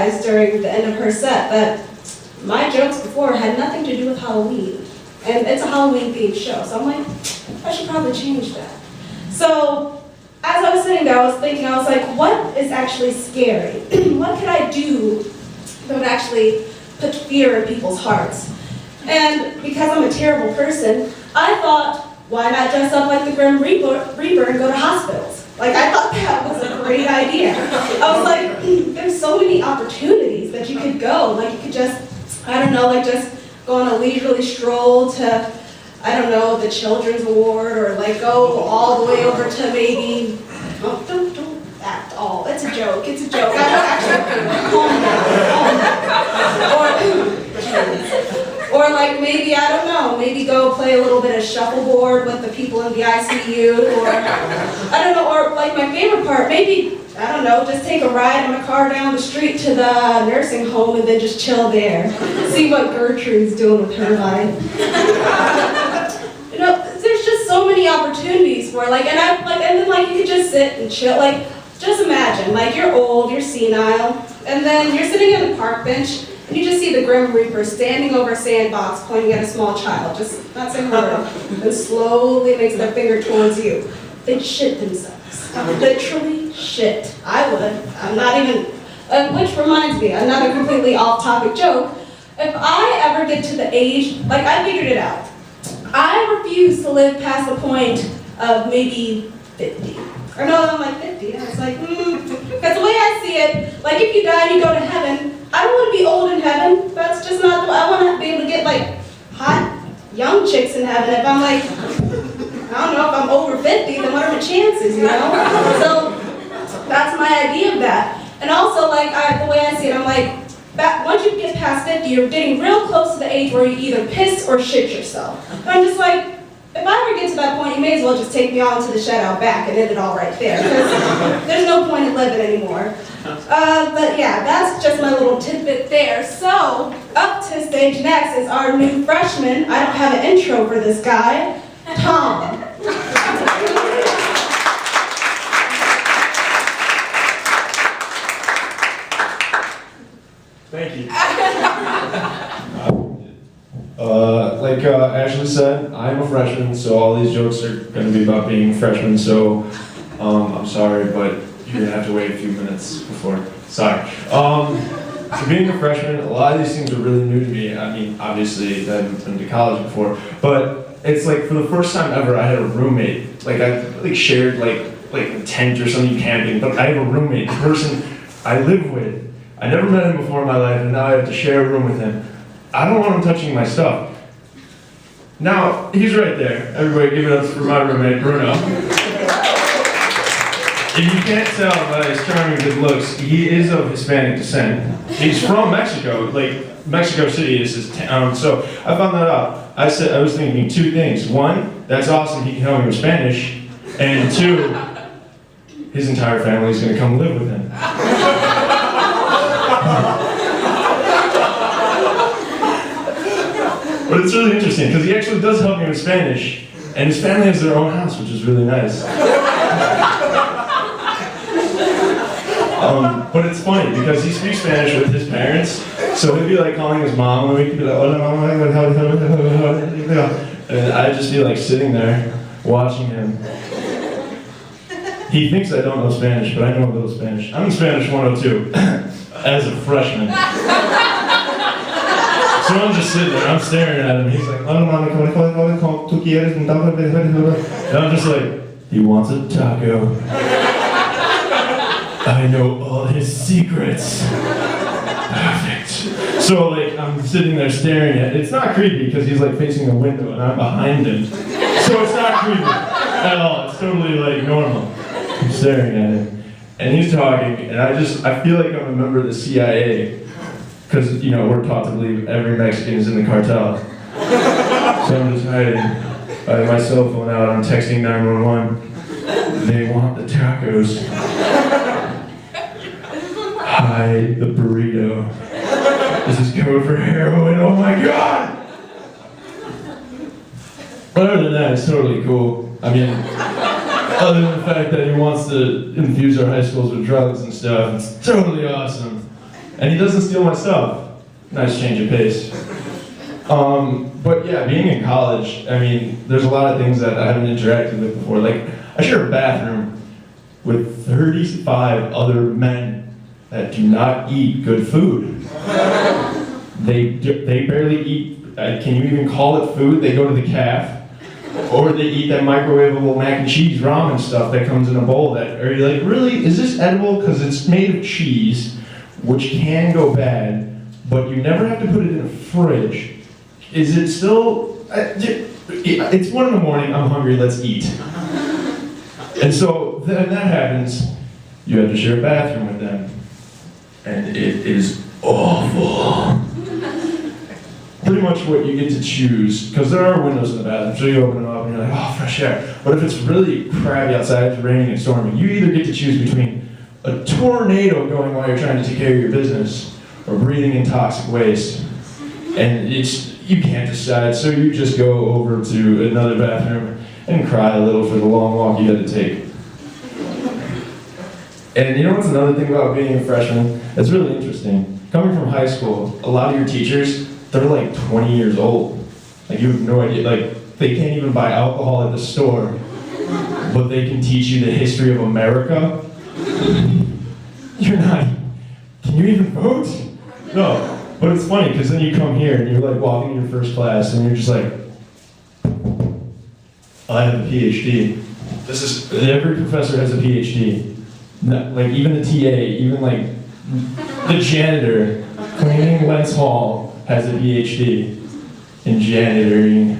realized during the end of her set that my jokes before had nothing to do with Halloween. And it's a Halloween themed show, so I'm like, I should probably change that. So as I was sitting there, I was thinking, I was like, what is actually scary? What could I do that would actually put fear in people's hearts? And because I'm a terrible person, I thought, why not dress up like the Grim Reaper and go to hospitals? Like, I thought that was a great idea. I was like, there's so many opportunities that you could go. Like, you could just, I don't know, like just go on a leisurely stroll to, I don't know, the Children's Award, or like go all the way over to maybe, oh, don't act all, it's a joke, I'm actually, calm down. Or like maybe, I don't know, maybe go play a little bit of shuffleboard with the people in the ICU, or, I don't know, or like my favorite part, maybe, I don't know, just take a ride in my car down the street to the nursing home and then just chill there. See what Gertrude's doing with her life. You know, there's just so many opportunities for it. Like, and then like you could just sit and chill. Like, just imagine, like you're old, you're senile, and then you're sitting on the park bench, and you just see the Grim Reaper standing over a sandbox pointing at a small child, just not saying a word, and slowly makes their finger towards you. They'd shit themselves. Literally shit. I would. I'm not even, which reminds me, another completely off-topic joke. If I ever get to the age, like I figured it out. I refuse to live past the point of maybe 50. Or no, I'm like 50. I was like, because the way I see it, like if you die and you go to heaven, I don't want to be old in heaven. That's just not the way. I want to be able to get like hot, young chicks in heaven. If I'm like, I don't know, if I'm over 50, then what are my chances, you know? So that's my idea of that. And also, like, the way I see it, I'm like, once you get past 50, you're getting real close to the age where you either piss or shit yourself. And I'm just like, if I ever get to that point, you may as well just take me on to the shed out back and end it all right there, because there's no point in living anymore. But yeah, that's just my little tidbit there. So, up to stage next is our new freshman. I don't have an intro for this guy, Tom. Thank you. Like Ashley said, I'm a freshman, so all these jokes are going to be about being freshmen, so I'm sorry, but you're going to have to wait a few minutes before. Sorry. So being a freshman, a lot of these things are really new to me. I mean, obviously, I haven't been to college before, but it's like for the first time ever, I had a roommate. Like I shared like a tent or something camping, but I have a roommate, the person I live with. I never met him before in my life, and now I have to share a room with him. I don't want him touching my stuff. Now, he's right there. Everybody give it up for my roommate, Bruno. If you can't tell by his charming good looks, he is of Hispanic descent. He's from Mexico, like Mexico City is his town, so I found that out. I was thinking two things. One, that's awesome, he can help me with Spanish. And two, his entire family is going to come live with him. But it's really interesting, because he actually does help me with Spanish, and his family has their own house, which is really nice. But it's funny, because he speaks Spanish with his parents, so he'll be like calling his mom, and we could be like, hola mama, and I'd just be like sitting there, watching him. He thinks I don't know Spanish, but I know a little Spanish. I'm in Spanish 102, as a freshman. So I'm just sitting there, I'm staring at him, he's like, and I'm just like, he wants a taco. I know all his secrets. Perfect. So like, I'm sitting there staring at it. It's not creepy because he's like facing the window and I'm behind him. So it's not creepy at all, it's totally like normal. I'm staring at him. And he's talking, and I feel like I'm a member of the CIA. Because, you know, we're taught to believe every Mexican is in the cartel. So I'm just hiding. I have my cell phone out, I'm texting 911. They want the tacos. Hide the burrito. This is code for heroin, oh my god! But other than that, it's totally cool. I mean, other than the fact that he wants to infuse our high schools with drugs and stuff, it's totally awesome. And he doesn't steal my stuff. Nice change of pace. But yeah, being in college, I mean, there's a lot of things that I haven't interacted with before. Like, I share a bathroom with 35 other men that do not eat good food. They barely eat, can you even call it food? They go to the caf, or they eat that microwavable mac and cheese ramen stuff that comes in a bowl that, are you like, really, is this edible? Because it's made of cheese, which can go bad, but you never have to put it in a fridge. Is it still, it's 1 in the morning, I'm hungry, let's eat. And so then that happens, you have to share a bathroom with them. And it is awful. Pretty much what you get to choose, because there are windows in the bathroom, so you open them up and you're like, oh, fresh air. But if it's really crabby outside, it's raining and storming, you either get to choose between a tornado going while you're trying to take care of your business, or breathing in toxic waste. And you can't decide, so you just go over to another bathroom and cry a little for the long walk you had to take. And you know what's another thing about being a freshman? It's really interesting. Coming from high school, a lot of your teachers, they're like 20 years old. Like, you have no idea, like, they can't even buy alcohol at the store, but they can teach you the history of America. You're not, can you even vote? No. But it's funny, because then you come here and you're like walking in your first class and you're just like, I have a PhD. Every professor has a PhD. Like even the TA, even like the janitor cleaning Lentz Hall has a PhD in janitoring.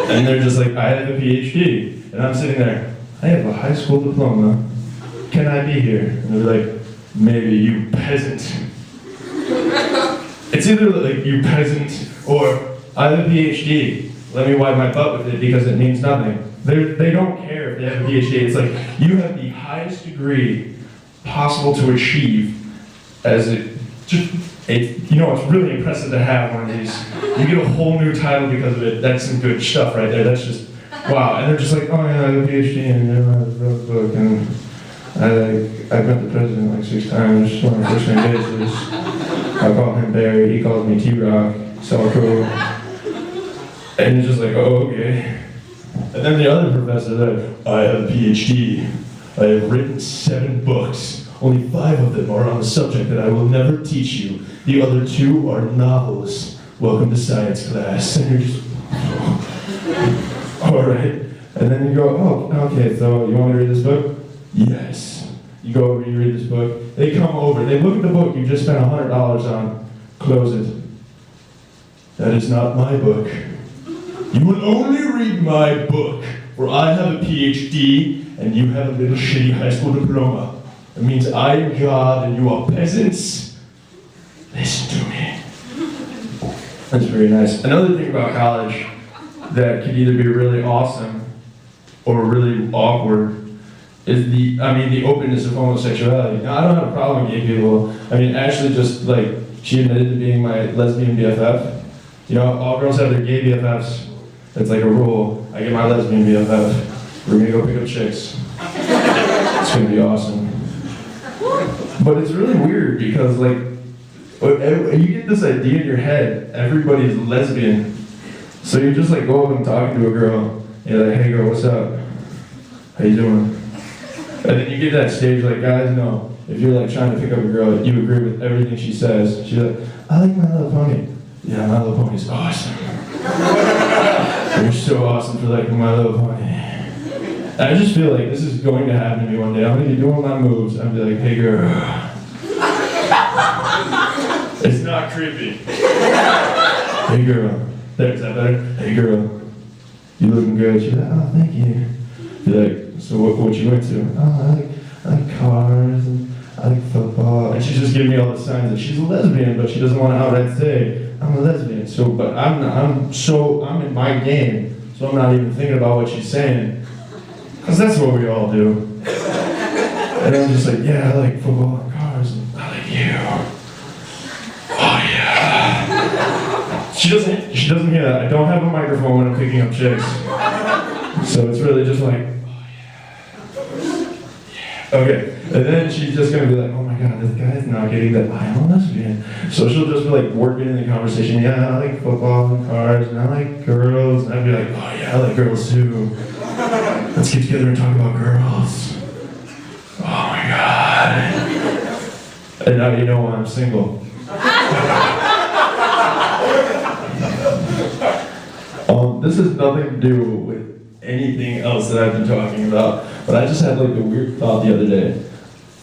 And they're just like, I have a PhD. And I'm sitting there, I have a high school diploma. Can I be here? And they're like, maybe, you peasant. It's either like, you peasant, or I have a PhD. Let me wipe my butt with it because it means nothing. They don't care if they have a PhD. It's like, you have the highest degree possible to achieve as it's really impressive to have one of these. You get a whole new title because of it. That's some good stuff right there. That's just, wow. And they're just like, oh yeah, I have a PhD and I wrote a book and I met the president like 6 times on a first name basis. I call him Barry, he calls me T-Rock, so cool. And he's just like, oh, okay. And then the other professor said, I have a PhD. I have written 7 books. Only 5 of them are on a subject that I will never teach you. The other 2 are novels. Welcome to science class. And you're just, all right. And then you go, oh, okay, so you want me to read this book? Yes. You go over, you read this book. They come over, they look at the book you just spent $100 on, close it. That is not my book. You will only read my book, where I have a PhD and you have a little shitty high school diploma. It means I am God and you are peasants. Listen to me. That's very nice. Another thing about college that could either be really awesome or really awkward is the openness of homosexuality. Now, I don't have a problem with gay people. I mean, Ashley just, like, she admitted to being my lesbian BFF. You know, all girls have their gay BFFs. It's like a rule. I get my lesbian BFF. We're gonna go pick up chicks. It's gonna be awesome. But it's really weird because, like, you get this idea in your head, everybody's lesbian. So you just, like, go up and talking to a girl. And you're like, hey girl, what's up? How you doing? And then you get that stage like, guys, no. If you're like trying to pick up a girl, you agree with everything she says. She's like, I like My Little Pony. Yeah, My Little Pony's awesome. You're so awesome for liking My Little Pony. I just feel like this is going to happen to me one day. I'm gonna be doing my moves. I'm gonna be like, hey girl. It's not creepy. Hey girl. Is that better? Hey girl. You looking good. She's like, oh, thank you. You're like, so what you into? Oh, I like cars and I like football. And she's just giving me all the signs that she's a lesbian, but she doesn't want to outright say, I'm a lesbian. So, but I'm in my game, so I'm not even thinking about what she's saying. Because that's what we all do. And I'm just like, yeah, I like football and cars and I like you. Oh yeah. She doesn't hear that. I don't have a microphone when I'm picking up chicks. So it's really just like, oh yeah. Yeah, Okay, and then she's just gonna be like, oh my god, this guy's not getting that I'm a lesbian. So she'll just be like working in the conversation, yeah, I like football and cars, and I like girls, and I'd be like, oh yeah, I like girls too. Let's get together and talk about girls. Oh my god. And now you know why I'm single. This has nothing to do with anything else that I've been talking about, but I just had like a weird thought the other day.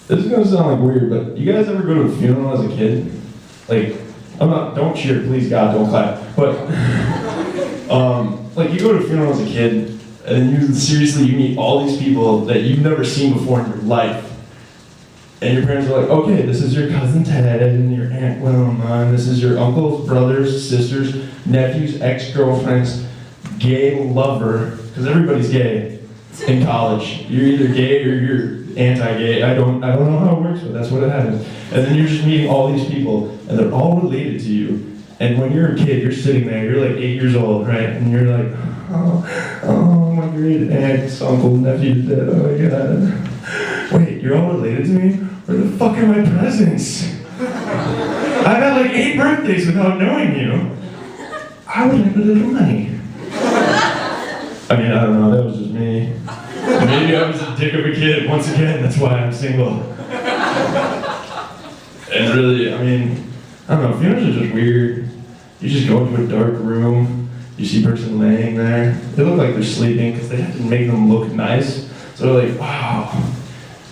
This is gonna sound like weird, but you guys ever go to a funeral as a kid? Like, don't cheer, please God, don't clap. But, like you go to a funeral as a kid, and then you meet all these people that you've never seen before in your life. And your parents are like, okay, this is your cousin Ted, and your Aunt Wilma, and this is your uncles, brothers, sisters, nephews, ex-girlfriends, gay lover, because everybody's gay in college. You're either gay or you're anti-gay. I don't know how it works, but that's what it happens. And then you're just meeting all these people, and they're all related to you. And when you're a kid, you're sitting there, you're like 8 years old, right? And you're like, oh, my great aunt, uncle, nephew's dead, oh my god. Wait, you're all related to me? Where the fuck are my presents? I've had like 8 birthdays without knowing you. I would have a little money. I mean, I don't know, that was just me. Maybe I was a dick of a kid. Once again, that's why I'm single. And really, I mean, I don't know, funerals are just weird. You just go into a dark room, you see a person laying there. They look like they're sleeping because they have to make them look nice. So they're like, wow.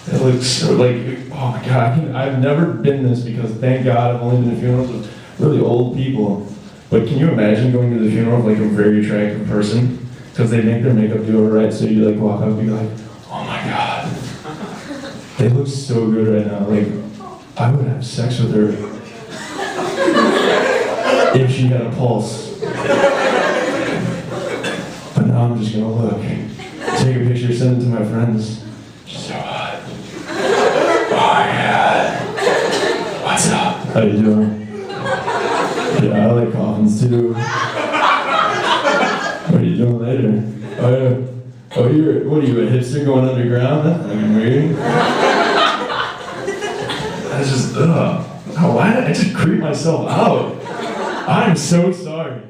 It looks so like, oh my god, I've never been this because thank God I've only been to funerals with really old people. But can you imagine going to the funeral of like a very attractive person? Because they make their makeup do it right, so you like walk up and be like, oh my god. They look so good right now. Like, I would have sex with her if she had a pulse. But now I'm just gonna look, take a picture, send it to my friends. She's so hot. Oh my god. What's up? How you doing? Yeah, I like coffins too. What are you doing later? Oh yeah. Oh, what are you, a hipster going underground? That's fucking weird. That's just, ugh. Oh, why did I just creep myself out? I'm so sorry.